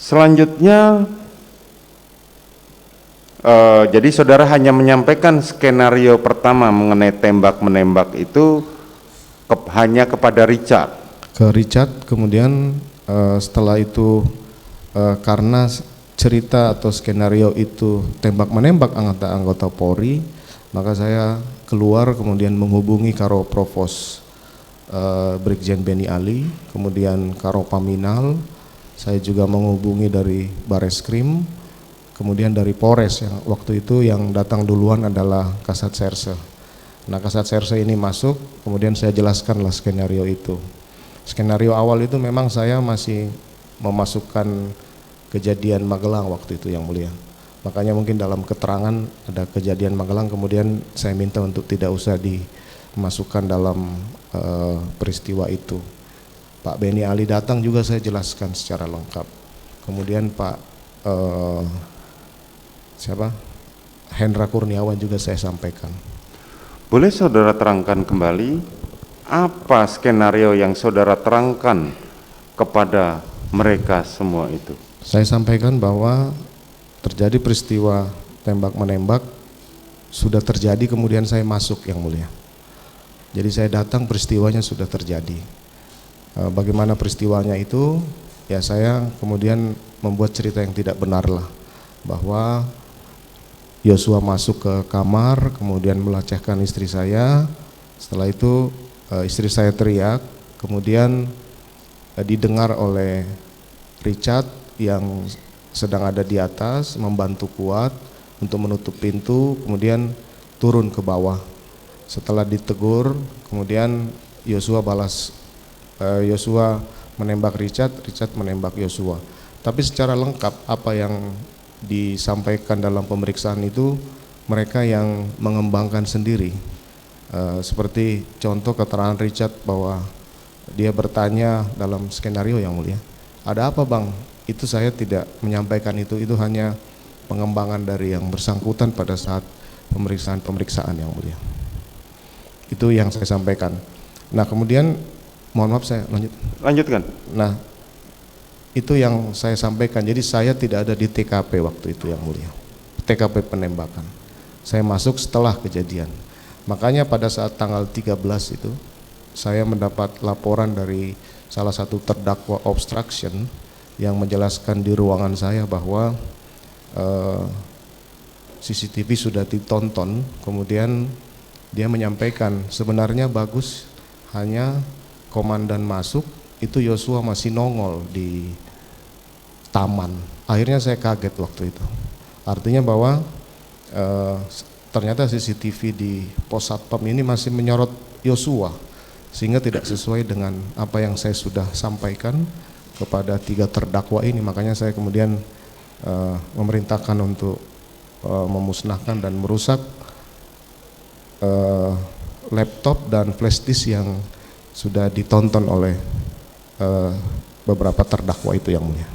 Selanjutnya, jadi saudara hanya menyampaikan skenario pertama mengenai tembak-menembak itu hanya kepada Richard. Ke Richard, kemudian setelah itu karena cerita atau skenario itu tembak-menembak anggota Polri, maka saya keluar kemudian menghubungi Karo Provos Brigjen Beni Ali, kemudian Karo Paminal, saya juga menghubungi dari Bareskrim, kemudian dari Polres yang waktu itu yang datang duluan adalah Kasat Serse. Nah, Kasat Serse ini masuk, kemudian saya jelaskanlah skenario itu. Skenario awal itu memang saya masih memasukkan kejadian Magelang waktu itu yang mulia. Makanya mungkin dalam keterangan ada kejadian Magelang, kemudian saya minta untuk tidak usah dimasukkan dalam peristiwa itu. Pak Beni Ali datang juga saya jelaskan secara lengkap. Kemudian Pak Hendra Kurniawan juga saya sampaikan. Boleh saudara terangkan kembali apa skenario yang saudara terangkan kepada mereka semua itu? Saya sampaikan bahwa terjadi peristiwa tembak-menembak, sudah terjadi, kemudian saya masuk yang mulia. Jadi saya datang, peristiwanya sudah terjadi. Bagaimana peristiwanya itu, ya saya kemudian membuat cerita yang tidak benar lah, bahwa Yosua masuk ke kamar, kemudian melecehkan istri saya. Setelah itu istri saya teriak, kemudian didengar oleh Richard yang sedang ada di atas, membantu kuat untuk menutup pintu, kemudian turun ke bawah. Setelah ditegur, kemudian Yosua menembak Richard, Richard menembak Yosua. Tapi secara lengkap apa yang disampaikan dalam pemeriksaan itu mereka yang mengembangkan sendiri. Seperti contoh keterangan Richard bahwa dia bertanya dalam skenario yang mulia, ada apa bang? Itu saya tidak menyampaikan itu hanya pengembangan dari yang bersangkutan pada saat pemeriksaan yang mulia. Itu yang saya sampaikan. Nah kemudian, mohon maaf saya lanjutkan. Nah itu yang saya sampaikan, jadi saya tidak ada di TKP waktu itu yang mulia, TKP penembakan. Saya masuk setelah kejadian. Makanya pada saat tanggal 13 itu saya mendapat laporan dari salah satu terdakwa obstruction yang menjelaskan di ruangan saya bahwa CCTV sudah ditonton, kemudian dia menyampaikan sebenarnya bagus, hanya komandan masuk itu Yosua masih nongol di taman. Akhirnya saya kaget waktu itu. Artinya bahwa ternyata CCTV di pos satpam ini masih menyorot Yosua, sehingga tidak sesuai dengan apa yang saya sudah sampaikan kepada 3 terdakwa ini. Makanya saya kemudian memerintahkan untuk memusnahkan dan merusak laptop dan flash disk yang sudah ditonton oleh beberapa terdakwa itu yang mulia.